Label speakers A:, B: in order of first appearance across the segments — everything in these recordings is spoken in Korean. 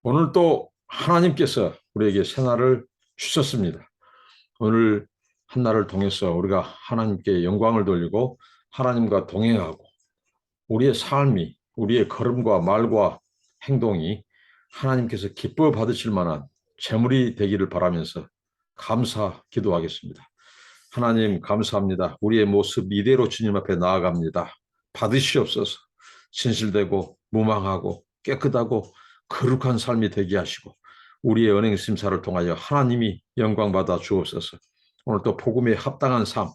A: 오늘 또 하나님께서 우리에게 새날을 주셨습니다. 오늘 한날을 통해서 우리가 하나님께 영광을 돌리고 하나님과 동행하고 우리의 삶이, 우리의 걸음과 말과 행동이 하나님께서 기뻐 받으실 만한 재물이 되기를 바라면서 감사 기도하겠습니다. 하나님 감사합니다. 우리의 모습 이대로 주님 앞에 나아갑니다. 받으시옵소서. 진실되고 무망하고 깨끗하고 거룩한 삶이 되게 하시고 우리의 은행 심사를 통하여 하나님이 영광받아 주옵소서. 오늘 또 복음에 합당한 삶,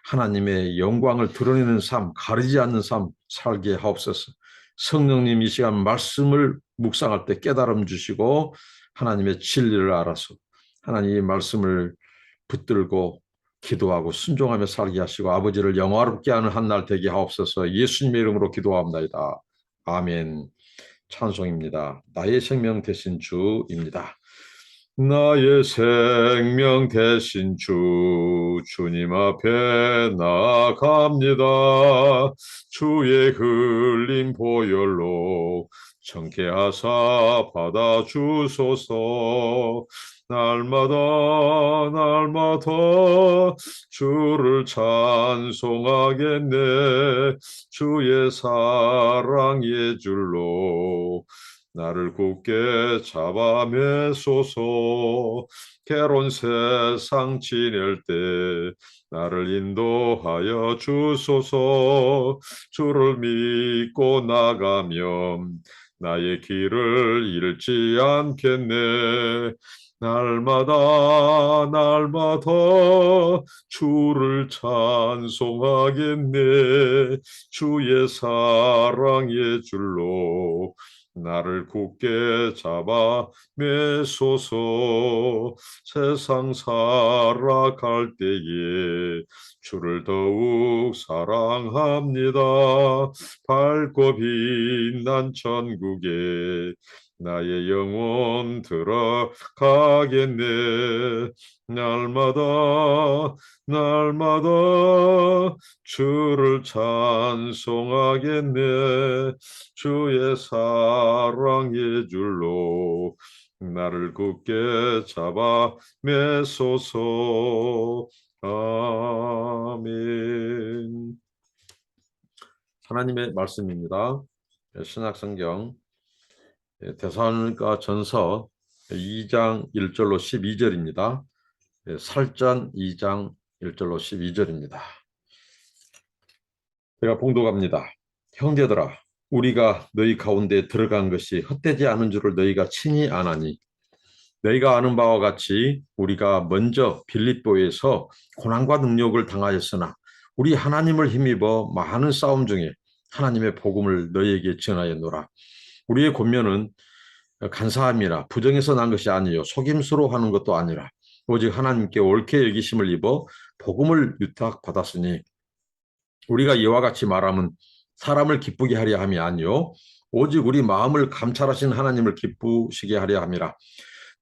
A: 하나님의 영광을 드러내는 삶, 가리지 않는 삶 살게 하옵소서. 성령님 이 시간 말씀을 묵상할 때 깨달음 주시고 하나님의 진리를 알아서 하나님의 말씀을 붙들고 기도하고 순종하며 살게 하시고 아버지를 영화롭게 하는 한 날 되게 하옵소서. 예수님의 이름으로 기도합니다. 아멘. 찬송입니다. 나의 생명 되신 주입니다. 나의 생명 되신 주, 주님 앞에 나아갑니다. 주의 흘린 보혈로 정케하사 받아주소서. 날마다 날마다 주를 찬송하겠네. 주의 사랑의 줄로 나를 굳게 잡아 매소서. 괴로운 세상 지낼 때 나를 인도하여 주소서. 주를 믿고 나가면 나의 길을 잃지 않겠네. 날마다 날마다 주를 찬송하겠네. 주의 사랑의 줄로 나를 굳게 잡아 매소서. 세상 살아갈 때에 주를 더욱 사랑합니다. 밝고 빛난 천국에 나의 영혼 들어가겠네. 날마다 날마다 주를 찬송하겠네. 주의 사랑의 줄로 나를 굳게 잡아 매소서. 아멘. 하나님의 말씀입니다. 신약성경 데살로니가 전서 2장 1절로 12절입니다. 살전 2장 1절로 12절입니다. 제가 봉독합니다. 형제들아, 우리가 너희 가운데 들어간 것이 헛되지 않은 줄을 너희가 친히 아나니, 너희가 아는 바와 같이 우리가 먼저 빌립보에서 고난과 능력을 당하였으나 우리 하나님을 힘입어 많은 싸움 중에 하나님의 복음을 너희에게 전하였노라. 우리의 권면은 간사함이라 부정에서 난 것이 아니요 속임수로 하는 것도 아니라 오직 하나님께 옳게 여기심을 입어 복음을 유탁받았으니, 우리가 이와 같이 말하면 사람을 기쁘게 하려 함이 아니요 오직 우리 마음을 감찰하신 하나님을 기쁘시게 하려 함이라.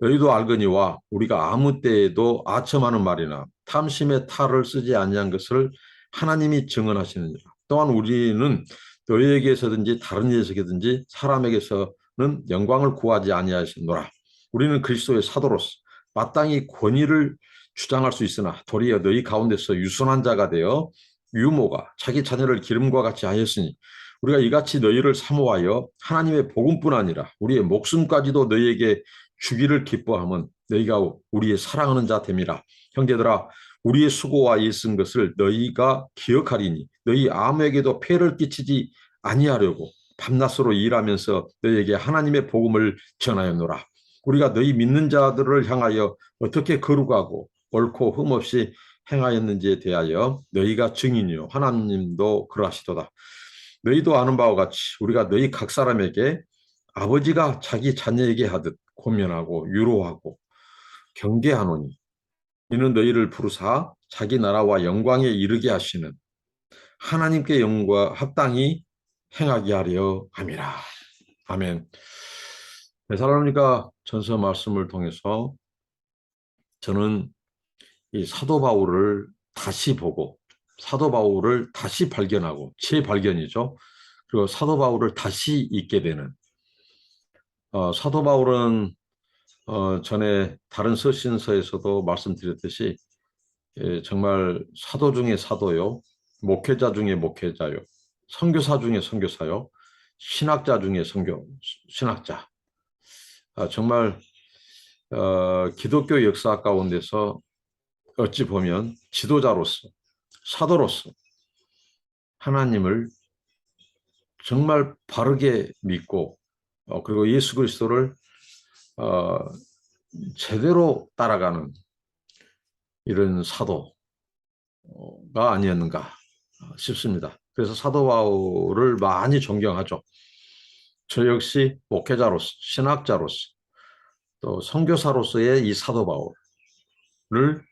A: 너희도 알거니와 우리가 아무 때에도 아첨하는 말이나 탐심의 탈을 쓰지 아니한 것을 하나님이 증언하시느니라. 또한 우리는 너희에게서든지 다른 이에게서든지 사람에게서는 영광을 구하지 아니하시노라. 우리는 그리스도의 사도로서 마땅히 권위를 주장할 수 있으나 도리어 너희 가운데서 유순한 자가 되어 유모가 자기 자녀를 기름과 같이 하였으니, 우리가 이같이 너희를 사모하여 하나님의 복음뿐 아니라 우리의 목숨까지도 너희에게 주기를 기뻐함은 너희가 우리의 사랑하는 자 됨이라. 형제들아, 우리의 수고와 애쓴 것을 너희가 기억하리니 너희 아무에게도 폐를 끼치지 아니하려고 밤낮으로 일하면서 너희에게 하나님의 복음을 전하였노라. 우리가 너희 믿는 자들을 향하여 어떻게 거룩하고 옳고 흠없이 행하였는지에 대하여 너희가 증인이요 하나님도 그러하시도다. 너희도 아는 바와 같이 우리가 너희 각 사람에게 아버지가 자기 자녀에게 하듯 권면하고 유로하고 경계하노니, 이는 너희를 부르사 자기 나라와 영광에 이르게 하시는 하나님께 영광 합당히 행하게 하려 함이라. 아멘. 데살로니가 전서 말씀을 통해서 저는 이 사도 바울을 다시 보고 사도 바울을 다시 발견하고 재발견이죠. 그리고 사도 바울을 다시 읽게 되는 사도 바울은 전에 다른 서신서에서도 말씀드렸듯이 정말 사도 중에 사도요, 목회자 중에 목회자요, 선교사 중에 선교사요, 신학자 중에 신학자. 정말 기독교 역사 가운데서 어찌 보면 지도자로서, 사도로서 하나님을 정말 바르게 믿고 그리고 예수 그리스도를 제대로 따라가는 이런 사도가 아니었는가 싶습니다. 그래서 사도 바울을 많이 존경하죠. 저 역시 목회자로서, 신학자로서, 또 선교사로서의 이 사도 바울을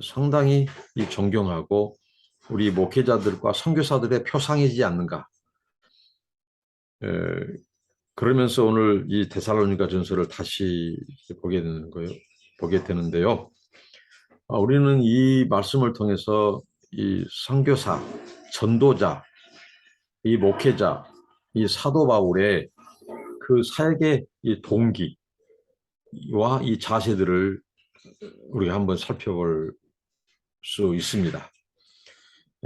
A: 상당히 존경하고 우리 목회자들과 선교사들의 표상이지 않는가. 그러면서 오늘 이 데살로니가 전서를 다시 보게 되는데요. 우리는 이 말씀을 통해서 이 선교사, 전도자, 이 목회자, 이 사도 바울의 그 사역의 이 동기와 이 자세들을 우리가 한번 살펴볼 수 있습니다.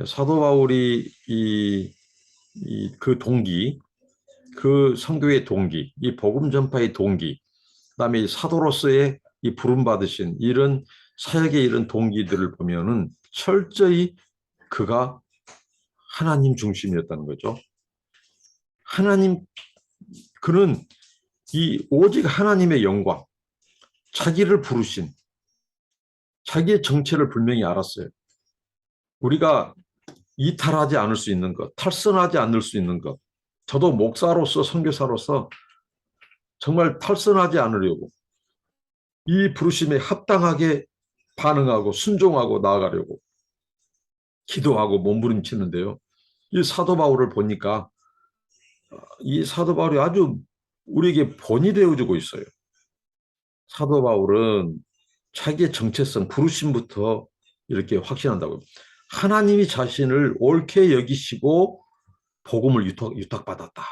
A: 사도 바울이 그 동기, 그 선교의 동기, 이 복음 전파의 동기, 그다음에 이 사도로서의 이 부름 받으신 이런 사역의 이런 동기들을 보면은 철저히 그가 하나님 중심이었다는 거죠. 그는 오직 하나님의 영광, 자기를 부르신, 자기의 정체를 분명히 알았어요. 우리가 이탈하지 않을 수 있는 것, 탈선하지 않을 수 있는 것, 저도 목사로서 선교사로서 정말 탈선하지 않으려고 이 부르심에 합당하게 반응하고 순종하고 나아가려고 기도하고 몸부림치는데요. 이 사도 바울을 보니까 이 사도 바울이 아주 우리에게 본이 되어주고 있어요. 사도 바울은 자기의 정체성, 부르심부터 이렇게 확신한다고요. 하나님이 자신을 옳게 여기시고 복음을 유탁받았다.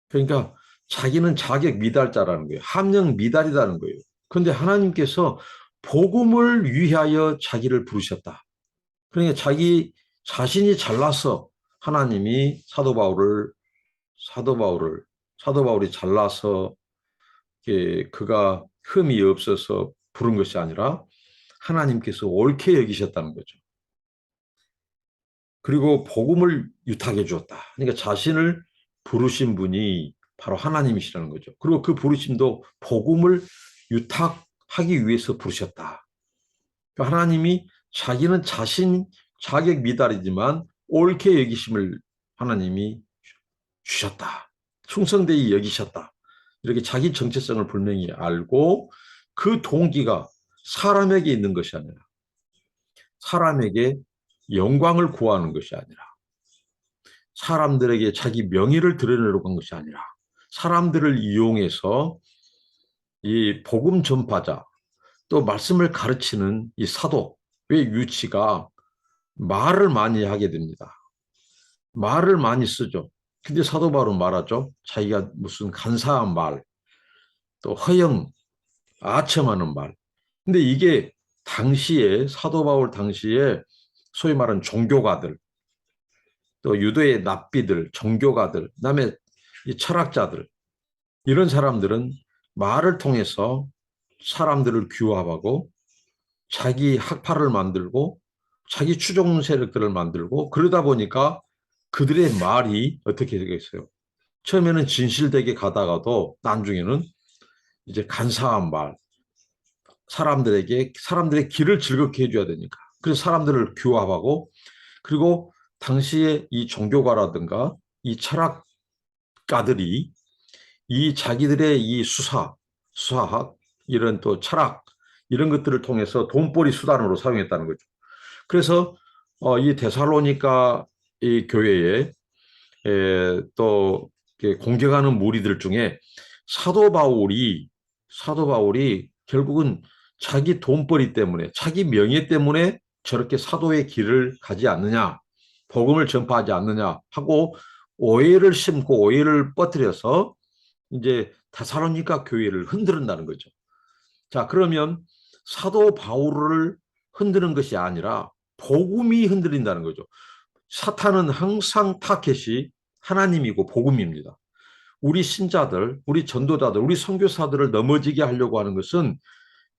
A: 그러니까 자기는 자격 미달자라는 거예요. 함량 미달이라는 거예요. 그런데 하나님께서 복음을 위하여 자기를 부르셨다. 그러니까 자기 자신이 잘나서 하나님이 사도 바울이 잘나서 그가 흠이 없어서 부른 것이 아니라 하나님께서 옳게 여기셨다는 거죠. 그리고 복음을 유탁해 주었다. 그러니까 자신을 부르신 분이 바로 하나님이시라는 거죠. 그리고 그 부르심도 복음을 유탁하기 위해서 부르셨다. 그러니까 하나님이 자기는 자신 자격 미달이지만 옳게 여기심을 하나님이 주셨다. 충성되이 여기셨다. 이렇게 자기 정체성을 분명히 알고 그 동기가 사람에게 있는 것이 아니라 사람에게 영광을 구하는 것이 아니라 사람들에게 자기 명예를 드러내려고 한 것이 아니라 사람들을 이용해서 이 복음 전파자 또 말씀을 가르치는 이 사도의 위치가 말을 많이 하게 됩니다. 말을 많이 쓰죠. 근데 사도 바울은 말하죠. 자기가 무슨 간사한 말, 또 허영, 아첨하는 말. 근데 이게 사도 바울 당시에 소위 말하는 종교가들, 또 유대의 납비들, 종교가들, 그다음에 이 철학자들, 이런 사람들은 말을 통해서 사람들을 규합하고 자기 학파를 만들고 자기 추종 세력들을 만들고 그러다 보니까 그들의 말이 어떻게 되겠어요? 처음에는 진실되게 가다가도 나중에는 이제 간사한 말, 사람들의 길을 즐겁게 해줘야 되니까. 그래서 사람들을 규합하고 그리고 당시에 이 종교가라든가 이 철학가들이 이 자기들의 이 수사학, 이런 또 철학, 이런 것들을 통해서 돈벌이 수단으로 사용했다는 거죠. 그래서 이 데살로니가 이 교회에 또 공격하는 무리들 중에 사도 바울이 결국은 자기 돈벌이 때문에 자기 명예 때문에 저렇게 사도의 길을 가지 않느냐, 복음을 전파하지 않느냐 하고 오해를 심고 오해를 퍼뜨려서 이제 데살로니가 교회를 흔들었다는 거죠. 자, 그러면 사도 바울을 흔드는 것이 아니라 복음이 흔들린다는 거죠. 사탄은 항상 타겟이 하나님이고 복음입니다. 우리 신자들, 우리 전도자들, 우리 선교사들을 넘어지게 하려고 하는 것은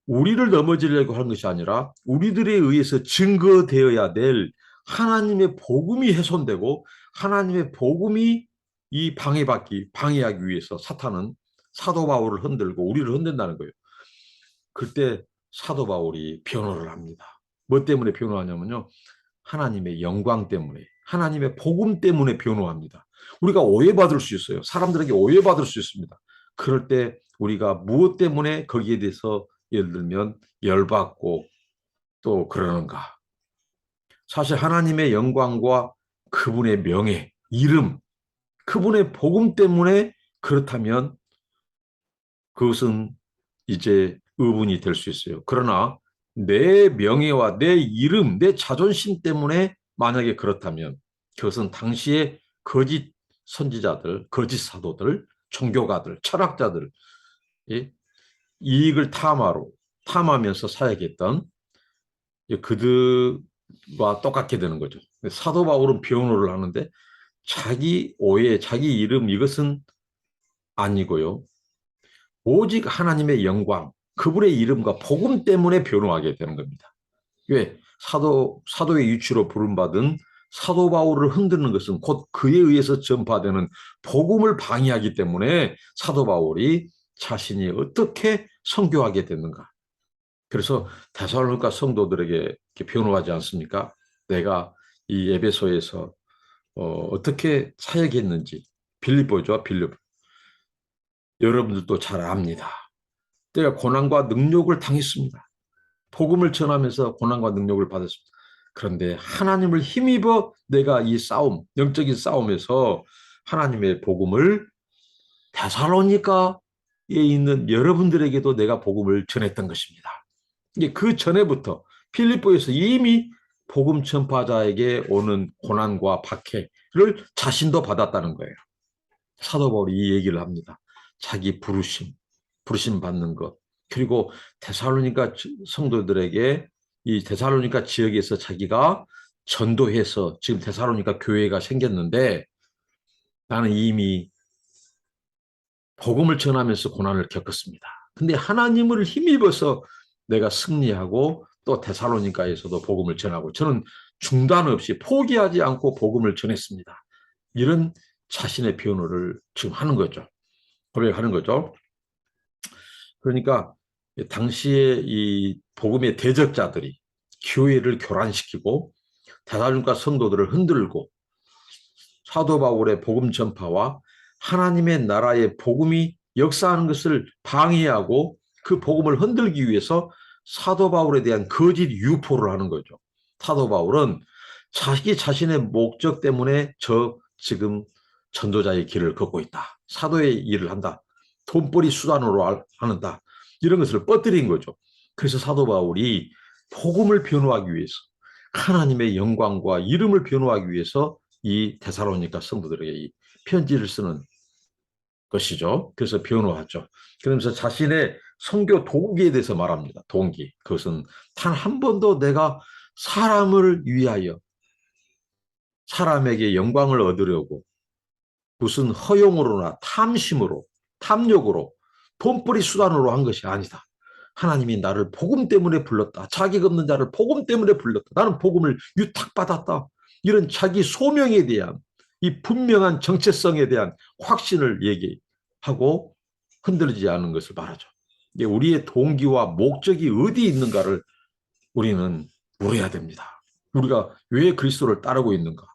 A: 우리를 넘어지려고 하는 것이 아니라 우리들에 의해서 증거되어야 될 하나님의 복음이 훼손되고 하나님의 복음이 이 방해하기 위해서 사탄은 사도 바울을 흔들고 우리를 흔든다는 거예요. 그때 사도 바울이 변호를 합니다. 뭐 때문에 변호하냐면요. 하나님의 영광 때문에, 하나님의 복음 때문에 변호합니다. 우리가 오해받을 수 있어요. 사람들에게 오해받을 수 있습니다. 그럴 때 우리가 무엇 때문에 거기에 대해서 예를 들면 열받고 또 그러는가. 사실 하나님의 영광과 그분의 명예, 이름, 그분의 복음 때문에 그렇다면 그것은 이제 의문이 될 수 있어요. 그러나 내 명예와 내 이름, 내 자존심 때문에 만약에 그렇다면 그것은 당시에 거짓 선지자들, 거짓 사도들, 종교가들, 철학자들 이익을 탐하면서 사역했던 그들과 똑같게 되는 거죠. 사도 바울은 변호를 하는데 자기 오해, 자기 이름 이것은 아니고요. 오직 하나님의 영광, 그분의 이름과 복음 때문에 변호하게 되는 겁니다. 왜? 사도의 유치로 부름받은 사도 바울을 흔드는 것은 곧 그에 의해서 전파되는 복음을 방해하기 때문에 사도 바울이 자신이 어떻게 선교하게 됐는가. 그래서 데살로니가 성도들에게 이렇게 변호하지 않습니까? 내가 이 에베소에서 어떻게 사역했는지 빌립보죠, 빌립보. 여러분들도 잘 압니다. 내가 고난과 능력을 당했습니다. 복음을 전하면서 고난과 능력을 받았습니다. 그런데 하나님을 힘입어 내가 이 싸움, 영적인 싸움에서 하나님의 복음을 데살로니가에 있는 여러분들에게도 내가 복음을 전했던 것입니다. 이게 그 전에부터 필리포에서 이미 복음 전파자에게 오는 고난과 박해를 자신도 받았다는 거예요. 사도 바울이 이 얘기를 합니다. 자기 부르심 받는 것. 그리고 데살로니가 성도들에게 이 데살로니가 지역에서 자기가 전도해서 지금 데살로니가 교회가 생겼는데 나는 이미 복음을 전하면서 고난을 겪었습니다. 근데 하나님을 힘입어서 내가 승리하고 또 데살로니가에서도 복음을 전하고 저는 중단 없이 포기하지 않고 복음을 전했습니다. 이런 자신의 변호를 지금 하는 거죠. 고백하는 거죠. 그러니까 당시에 이 복음의 대적자들이 교회를 교란시키고 데살로니가 성도들을 흔들고 사도 바울의 복음 전파와 하나님의 나라의 복음이 역사하는 것을 방해하고 그 복음을 흔들기 위해서 사도 바울에 대한 거짓 유포를 하는 거죠. 사도 바울은 자기 자신의 목적 때문에 지금 전도자의 길을 걷고 있다. 사도의 일을 한다. 돈벌이 수단으로 하는다. 이런 것을 뻗들인 거죠. 그래서 사도 바울이 복음을 변호하기 위해서 하나님의 영광과 이름을 변호하기 위해서 이 데살로니가 성도들에게 이 편지를 쓰는 것이죠. 그래서 변호하죠. 그러면서 자신의 선교 동기에 대해서 말합니다. 동기. 그것은 단 한 번도 내가 사람을 위하여 사람에게 영광을 얻으려고 무슨 허용으로나 탐심으로 탐욕으로 돈벌이 수단으로 한 것이 아니다. 하나님이 나를 복음 때문에 불렀다. 자격 없는 자를 복음 때문에 불렀다. 나는 복음을 유탁받았다. 이런 자기 소명에 대한 이 분명한 정체성에 대한 확신을 얘기하고 흔들리지 않은 것을 말하죠. 우리의 동기와 목적이 어디 있는가를 우리는 물어야 됩니다. 우리가 왜 그리스도를 따르고 있는가?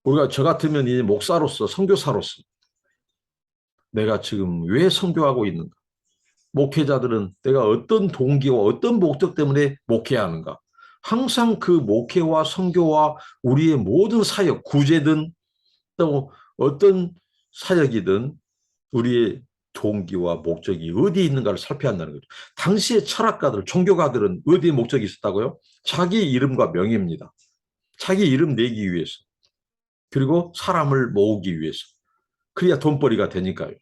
A: 우리가 저 같으면 이 목사로서 선교사로서 내가 지금 왜 선교하고 있는가? 목회자들은 내가 어떤 동기와 어떤 목적 때문에 목회하는가? 항상 그 목회와 선교와 우리의 모든 사역, 구제든 또 어떤 사역이든 우리의 동기와 목적이 어디에 있는가를 살펴야 한다는 거죠. 당시의 철학가들, 종교가들은 어디에 목적이 있었다고요? 자기 이름과 명예입니다. 자기 이름 내기 위해서. 그리고 사람을 모으기 위해서. 그래야 돈벌이가 되니까요.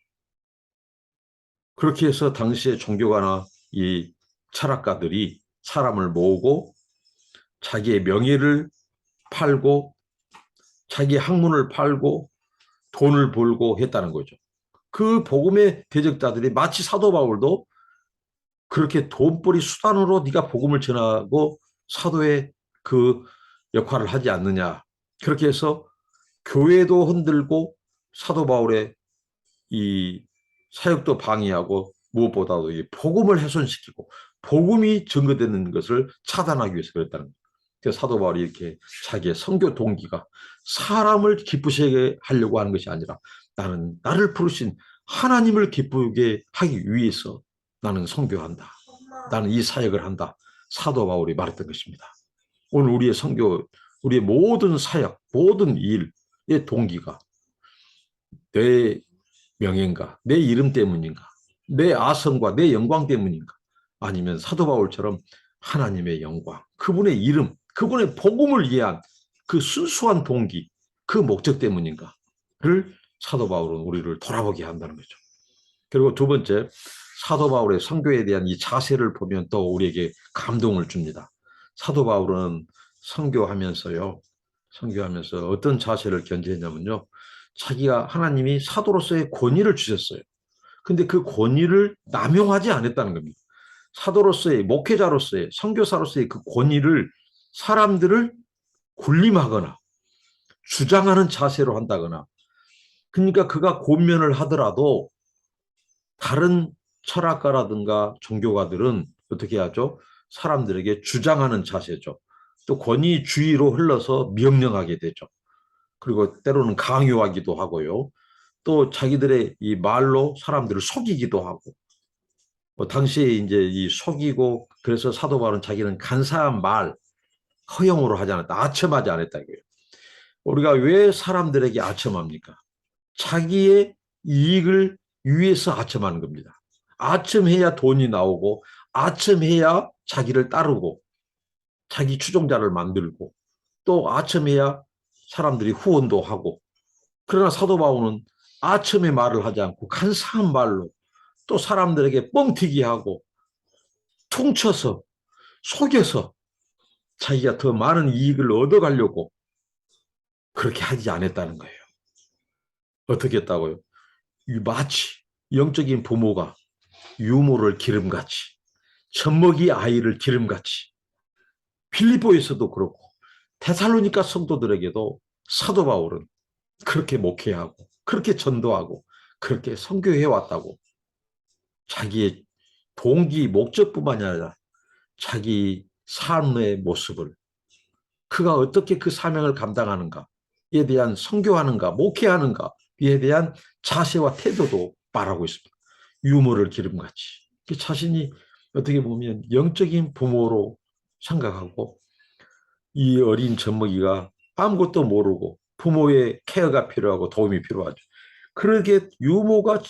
A: 그렇게 해서 당시의 종교가나 이 철학가들이 사람을 모으고 자기의 명예를 팔고 자기 학문을 팔고 돈을 벌고 했다는 거죠. 그 복음의 대적자들이 마치 사도 바울도 그렇게 돈벌이 수단으로 네가 복음을 전하고 사도의 그 역할을 하지 않느냐. 그렇게 해서 교회도 흔들고 사도 바울의 이 사역도 방해하고 무엇보다도 이 복음을 훼손시키고 복음이 증거되는 것을 차단하기 위해서 그랬다는 거예요. 그래서 사도 바울이 이렇게 자기의 선교 동기가 사람을 기쁘시게 하려고 하는 것이 아니라 나는 나를 부르신 하나님을 기쁘게 하기 위해서 나는 선교한다. 나는 이 사역을 한다. 사도 바울이 말했던 것입니다. 오늘 우리의 선교, 우리의 모든 사역, 모든 일의 동기가 내 명예인가, 내 이름 때문인가, 내 아성과 내 영광 때문인가, 아니면 사도 바울처럼 하나님의 영광, 그분의 이름, 그분의 복음을 위한 그 순수한 동기, 그 목적 때문인가를 사도 바울은 우리를 돌아보게 한다는 거죠. 그리고 두 번째, 사도 바울의 선교에 대한 이 자세를 보면 또 우리에게 감동을 줍니다. 사도 바울은 선교하면서 어떤 자세를 견지했냐면요. 자기가 하나님이 사도로서의 권위를 주셨어요. 근데 그 권위를 남용하지 않았다는 겁니다. 사도로서의, 목회자로서의, 선교사로서의 그 권위를 사람들을 군림하거나 주장하는 자세로 한다거나, 그러니까 그가 권면을 하더라도 다른 철학가라든가 종교가들은 어떻게 하죠? 사람들에게 주장하는 자세죠. 또 권위주의로 흘러서 명령하게 되죠. 그리고 때로는 강요하기도 하고요. 또 자기들의 이 말로 사람들을 속이기도 하고, 당시에 이제 이 속이고, 그래서 사도 바울은 자기는 간사한 말 허용으로 하지 않았다, 아첨하지 않았다고요. 우리가 왜 사람들에게 아첨합니까? 자기의 이익을 위해서 아첨하는 겁니다. 아첨해야 돈이 나오고, 아첨해야 자기를 따르고, 자기 추종자를 만들고, 또 아첨해야 사람들이 후원도 하고. 그러나 사도 바울은 아첨의 말을 하지 않고 간사한 말로 또 사람들에게 뻥튀기 하고 퉁쳐서 속여서 자기가 더 많은 이익을 얻어가려고 그렇게 하지 않았다는 거예요. 어떻게 했다고요? 마치 영적인 부모가 유모를 기름같이, 젖먹이 아이를 기름같이, 필리포에서도 그렇고 데살로니가 성도들에게도 사도 바울은 그렇게 목회하고 그렇게 전도하고 그렇게 선교해 왔다고. 자기의 동기, 목적뿐만이 아니라 자기 삶의 모습을, 그가 어떻게 그 사명을 감당하는가에 대한 선교하는가, 목회하는가에 대한 자세와 태도도 말하고 있습니다. 유머를 기름같이. 자신이 어떻게 보면 영적인 부모로 생각하고, 이 어린 젖먹이가 아무것도 모르고 부모의 케어가 필요하고 도움이 필요하죠. 그러게 유모가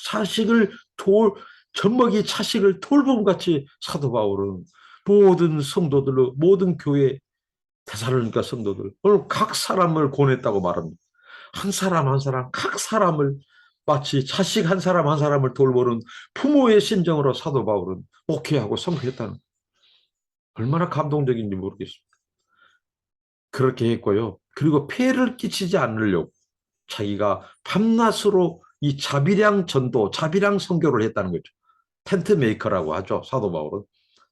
A: 젖먹이 자식을 돌봄같이 사도 바울은 모든 성도들로, 모든 교회 데살로니가 성도들 오늘 각 사람을 권했다고 말합니다. 한 사람 한 사람, 각 사람을 마치 자식 한 사람 한 사람을 돌보는 부모의 심정으로 사도 바울은 목회하고 선교했다는, 얼마나 감동적인지 모르겠습니다. 그렇게 했고요. 그리고 폐해를 끼치지 않으려고 자기가 밤낮으로 이 자비량 전도, 자비량 선교를 했다는 거죠. 텐트 메이커라고 하죠, 사도 바울은.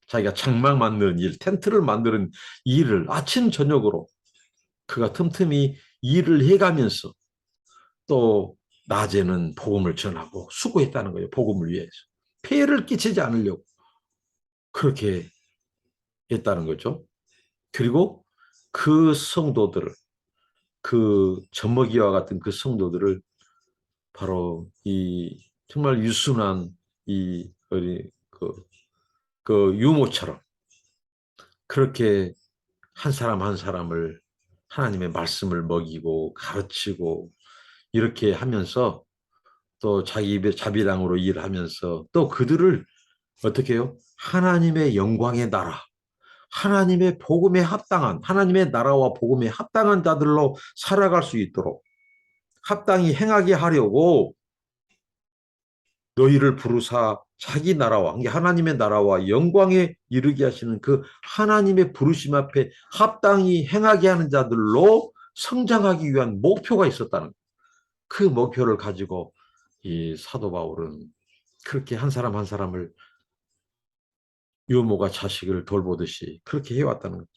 A: 자기가 장막 만드는 일, 텐트를 만드는 일을 아침 저녁으로 그가 틈틈이 일을 해가면서 또 낮에는 복음을 전하고 수고했다는 거예요. 복음을 위해서. 폐해를 끼치지 않으려고 그렇게 했다는 거죠. 그리고 그 성도들을, 그 젖먹이와 같은 그 성도들을 바로 이 정말 유순한 이 어리 그 유모처럼 그렇게 한 사람 한 사람을 하나님의 말씀을 먹이고 가르치고 이렇게 하면서 또 자기 입의 자비랑으로 일하면서 또 그들을 어떻게 해요? 하나님의 영광의 나라, 하나님의 복음에 합당한, 하나님의 나라와 복음에 합당한 자들로 살아갈 수 있도록 합당히 행하게 하려고 너희를 부르사 자기 나라와 하나님의 나라와 영광에 이르게 하시는 그 하나님의 부르심 앞에 합당히 행하게 하는 자들로 성장하기 위한 목표가 있었다는 그 목표를 가지고 이 사도 바울은 그렇게 한 사람 한 사람을 유모가 자식을 돌보듯이 그렇게 해왔다는 거죠.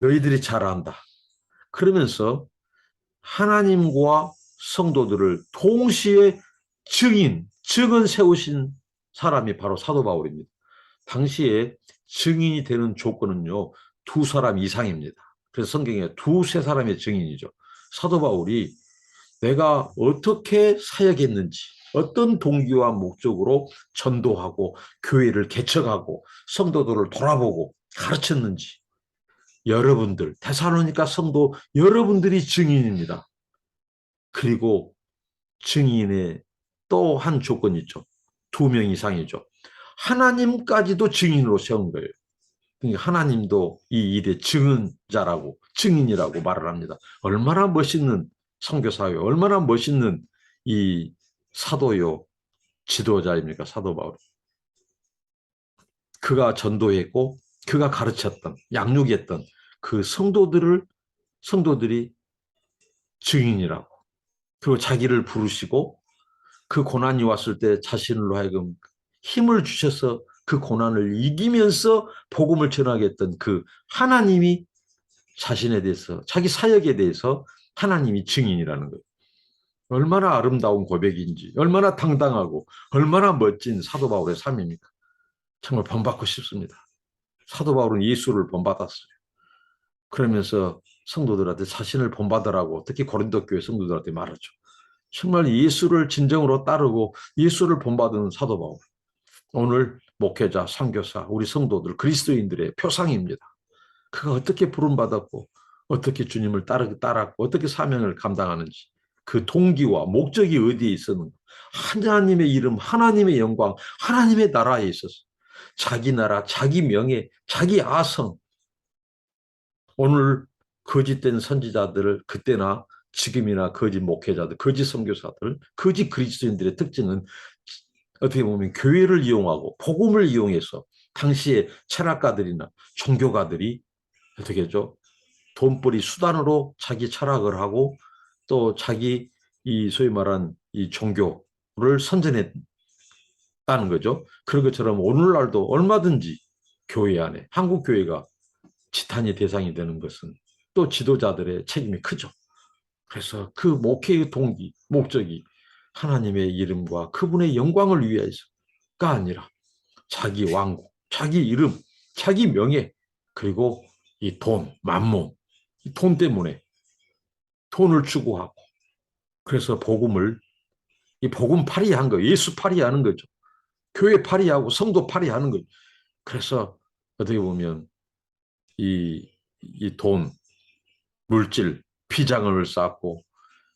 A: 너희들이 잘 안다. 그러면서 하나님과 성도들을 동시에 증은 세우신 사람이 바로 사도 바울입니다. 당시에 증인이 되는 조건은요, 두 사람 이상입니다. 그래서 성경에 두세 사람의 증인이죠. 사도 바울이 내가 어떻게 사역했는지, 어떤 동기와 목적으로 전도하고 교회를 개척하고 성도들을 돌아보고 가르쳤는지 여러분들, 데살로니가 성도 여러분들이 증인입니다. 그리고 증인의 또 한 조건이 있죠. 2명 이상이죠. 하나님까지도 증인으로 세운 거예요. 그러니까 하나님도 이 일의 증인자라고, 증인이라고 말을 합니다. 얼마나 멋있는 선교사요, 얼마나 멋있는 이 사도요, 지도자입니까, 사도 바울. 그가 전도했고, 그가 가르쳤던, 양육했던 그 성도들이 증인이라고. 그리고 자기를 부르시고 그 고난이 왔을 때 자신으로 하여금 힘을 주셔서 그 고난을 이기면서 복음을 전하게 했던 그 하나님이 자신에 대해서, 자기 사역에 대해서 하나님이 증인이라는 거예요. 얼마나 아름다운 고백인지, 얼마나 당당하고 얼마나 멋진 사도 바울의 삶입니까? 정말 본받고 싶습니다. 사도 바울은 예수를 본받았어요. 그러면서 성도들한테 자신을 본받으라고 특히 고린도 교회 성도들한테 말하죠. 정말 예수를 진정으로 따르고 예수를 본받은 사도 바울. 오늘 목회자, 선교사, 우리 성도들, 그리스도인들의 표상입니다. 그가 어떻게 부름받았고 어떻게 주님을 따랐고 어떻게 사명을 감당하는지 그 동기와 목적이 어디에 있었는가. 하나님의 이름, 하나님의 영광, 하나님의 나라에 있어서 자기 나라, 자기 명예, 자기 아성. 오늘 거짓된 선지자들을 그때나 지금이나 거짓 목회자들, 거짓 선교사들, 거짓 그리스도인들의 특징은 어떻게 보면 교회를 이용하고 복음을 이용해서 당시의 철학가들이나 종교가들이 어떻게 하죠? 돈벌이 수단으로 자기 철학을 하고 또 자기 이 소위 말한 이 종교를 선전했다는 거죠. 그런 것처럼 오늘날도 얼마든지 교회 안에 한국 교회가 지탄의 대상이 되는 것은 또 지도자들의 책임이 크죠. 그래서 그 목회의 동기, 목적이 하나님의 이름과 그분의 영광을 위해서가 아니라 자기 왕국, 자기 이름, 자기 명예, 그리고 이 돈, 만몬, 이 돈 때문에 돈을 추구하고 그래서 이 복음 파리한 거, 예수 파리하는 거죠. 교회 파리하고 성도 파리하는 거죠. 그래서 어떻게 보면 이 돈, 물질, 피장을 쌓고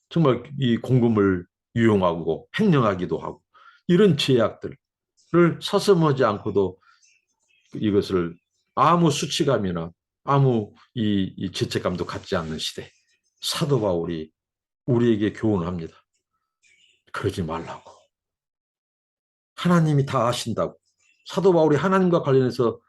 A: 정말 이 공금을 유용하고 횡령하기도 하고 이런 죄악들을 서슴하지 않고도 이것을 아무 수치감이나 아무 이 죄책감도 갖지 않는 시대. 사도 바울이 우리에게 교훈합니다. 그러지 말라고. 하나님이 다 아신다고. 사도 바울이 하나님과 관련해서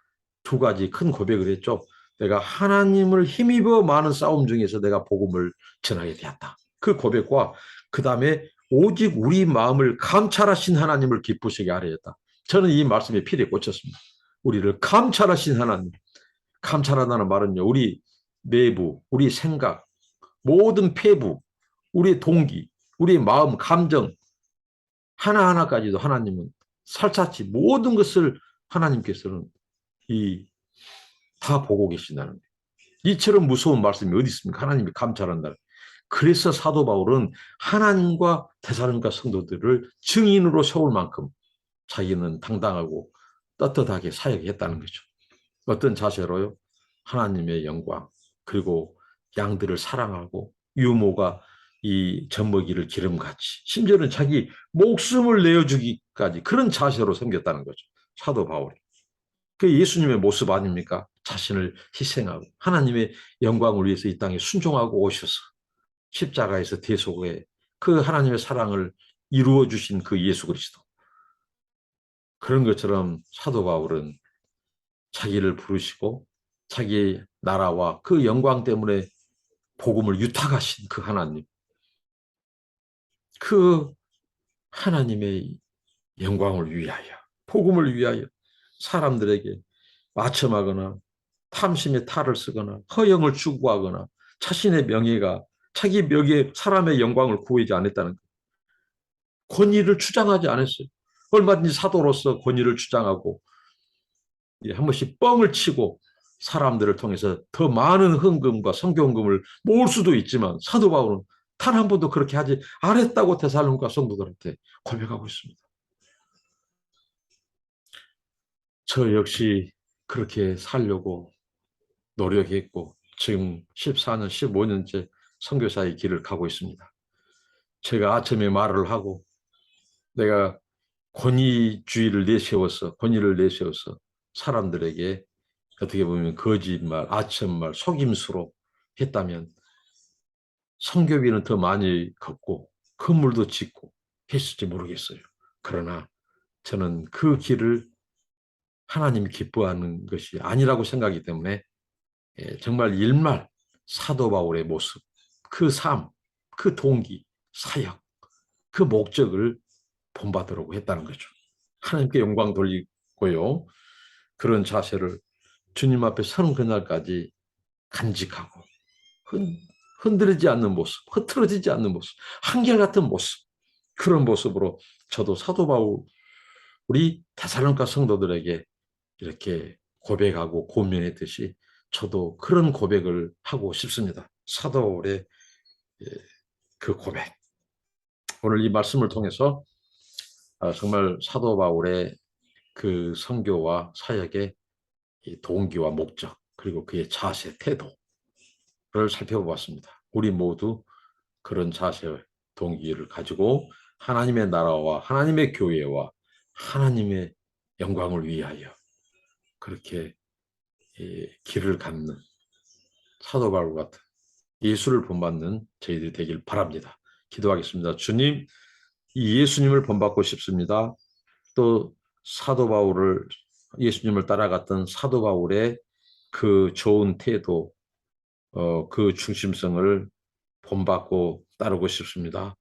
A: 2가지 큰 고백을 했죠. 내가 하나님을 힘입어 많은 싸움 중에서 내가 복음을 전하게 되었다. 그 고백과 그 다음에 오직 우리 마음을 감찰하신 하나님을 기쁘시게 하려 했다. 저는 이 말씀에 필히 꽂혔습니다. 우리를 감찰하신 하나님. 감찰한다는 말은요. 우리 내부, 우리 생각, 모든 폐부, 우리의 동기, 우리의 마음, 감정 하나하나까지도 하나님은 살차치 모든 것을 하나님께서는 다 보고 계신다는 거예요. 이처럼 무서운 말씀이 어디 있습니까? 하나님이 감찰한다. 그래서 사도 바울은 하나님과 데살로니가 성도들을 증인으로 세울 만큼 자기는 당당하고 떳떳하게 사역했다는 거죠. 어떤 자세로요? 하나님의 영광, 그리고 양들을 사랑하고 유모가 이 젖먹이를 기름같이 심지어는 자기 목숨을 내어주기까지 그런 자세로 섬겼다는 거죠. 사도 바울이. 그 예수님의 모습 아닙니까? 자신을 희생하고 하나님의 영광을 위해서 이 땅에 순종하고 오셔서 십자가에서 대속에 그 하나님의 사랑을 이루어 주신 그 예수 그리스도. 그런 것처럼 사도 바울은 자기를 부르시고 자기 나라와 그 영광 때문에 복음을 유탁하신 그 하나님, 그 하나님의 영광을 위하여, 복음을 위하여 사람들에게 마첨하거나 탐심의 탈을 쓰거나 허영을 추구하거나 자신의 명예가 자기 명예, 사람의 영광을 구하지 않았다는 것. 권위를 주장하지 않았어요. 얼마든지 사도로서 권위를 주장하고 한 번씩 뻥을 치고 사람들을 통해서 더 많은 헌금과 성경금을 모을 수도 있지만 사도 바울은 단 한 번도 그렇게 하지 않았다고 데살로니가 성도들한테 고백하고 있습니다. 저 역시 그렇게 살려고 노력했고 지금 14년, 15년째 선교사의 길을 가고 있습니다. 제가 아침에 말을 하고 내가 권위주의를 내세워서 권위를 내세워서 사람들에게 어떻게 보면 거짓말, 아첨말, 속임수로 했다면 성교비는 더 많이 걷고 건물도 짓고 했을지 모르겠어요. 그러나 저는 그 길을 하나님이 기뻐하는 것이 아니라고 생각하기 때문에 정말 일말 사도 바울의 모습, 그 삶, 그 동기, 사역, 그 목적을 본받으려고 했다는 거죠. 하나님께 영광 돌리고요. 그런 자세를 주님 앞에 서는 그날까지 간직하고 흔들리지 않는 모습, 흐트러지지 않는 모습, 한결같은 모습, 그런 모습으로 저도 사도 바울이 데살로니가 성도들에게 이렇게 고백하고 고면했듯이 저도 그런 고백을 하고 싶습니다. 사도 바울의 그 고백. 오늘 이 말씀을 통해서 정말 사도 바울의 그 선교와 사역의 동기와 목적, 그리고 그의 자세, 태도를 살펴보았습니다. 우리 모두 그런 자세, 동기를 가지고 하나님의 나라와 하나님의 교회와 하나님의 영광을 위하여 그렇게 길을 갖는 사도 바울 같은 예수를 본받는 저희들이 되길 바랍니다. 기도하겠습니다. 주님, 이 예수님을 본받고 싶습니다. 또 사도 바울을 예수님을 따라갔던 사도 바울의 그 좋은 태도, 그 중심성을 본받고 따르고 싶습니다.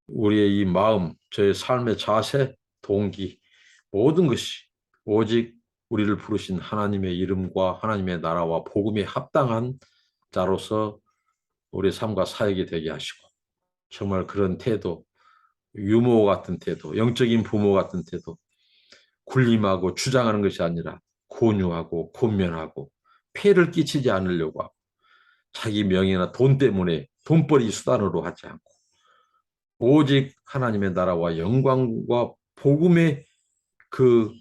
A: 우리의 이 마음, 저의 삶의 자세, 동기, 모든 것이 오직 우리를 부르신 하나님의 이름과 하나님의 나라와 복음에 합당한 자로서 우리의 삶과 사역이 되게 하시고 정말 그런 태도, 유모 같은 태도, 영적인 부모 같은 태도, 군림하고 주장하는 것이 아니라 권유하고 권면하고 폐를 끼치지 않으려고 하고 자기 명예나 돈 때문에 돈벌이 수단으로 하지 않고 오직 하나님의 나라와 영광과 복음의 그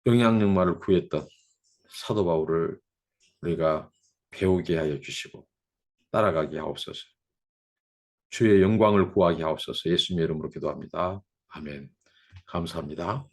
A: 영향력만을 구했던 사도 바울을 우리가 배우게 하여 주시고 따라가게 하옵소서. 주의 영광을 구하게 하옵소서. 예수님의 이름으로 기도합니다. 아멘. 감사합니다.